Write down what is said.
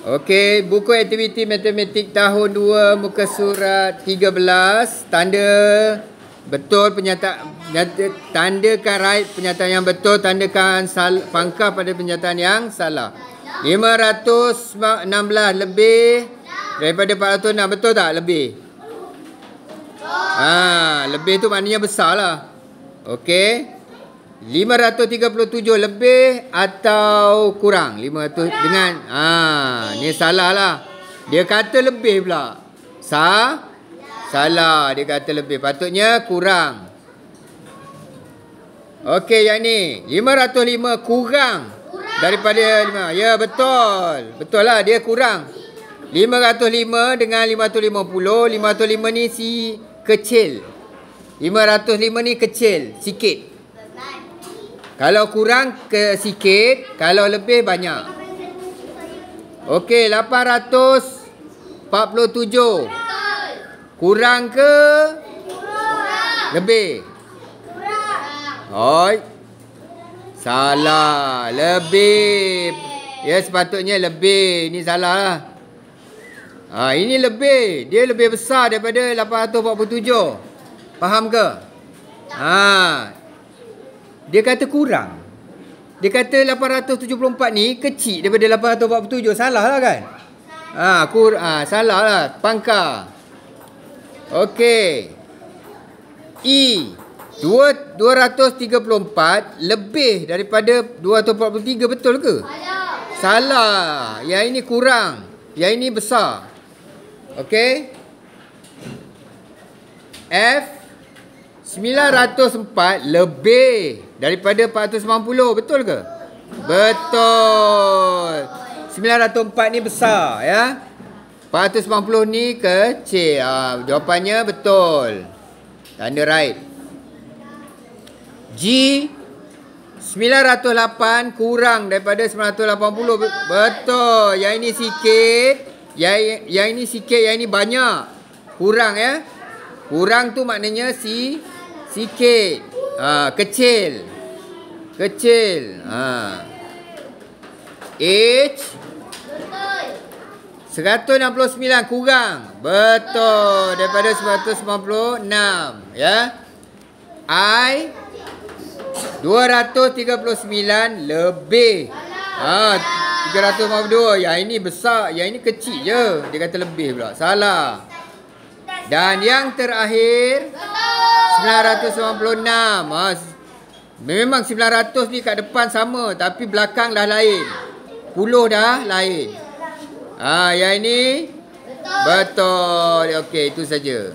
Okey, buku aktiviti matematik tahun 2 muka surat 13, tanda betul tandakan right penyataan yang betul, tandakan pangkah pada penyataan yang salah. 516 lebih daripada 406, betul tak lebih? Lebih tu maknanya besar lah. Okey. 537 lebih atau kurang 500 dengan ni salah lah. Dia kata lebih pula. Salah, dia kata lebih, patutnya kurang. Okey, yang ni 505 kurang daripada 5. Ya, betul. Betul lah, dia kurang. 505 dengan 550. 505 ni si kecil. 505 ni kecil sikit. Kalau kurang ke sikit, kalau lebih banyak. Okey, 847. Kurang ke lebih? Oi. Salah, lebih. Ya, sepatutnya lebih. Ini salah lah. Ini lebih. Dia lebih besar daripada 847. Faham ke? Dia kata kurang. Dia kata 874 ni kecil daripada 847. Salah lah kan? Salah lah. Pangkah. Okey. 234 lebih daripada 243. Betul ke? Salah. Yang ini kurang. Yang ini besar. Okey. F 904 lebih daripada 490. Betul ke? Betul. 904 ni besar ya. 490 ni kecil. Jawapannya betul. Tanda right. G 908 kurang daripada 980. Betul. Yang ini sikit. Yang ini sikit, yang ini banyak. Kurang ya. Kurang tu maknanya sikit. Kecil. H 169 kurang. Betul. Daripada 196 ya. I 239 lebih. 352. Yang ini besar, yang ini kecil je. Dia kata lebih pula. Salah. Dan yang terakhir 996. Memang 900 ni kat depan sama, tapi belakang dah lain. 10 dah lain. Yang ini betul. Okey, itu saja.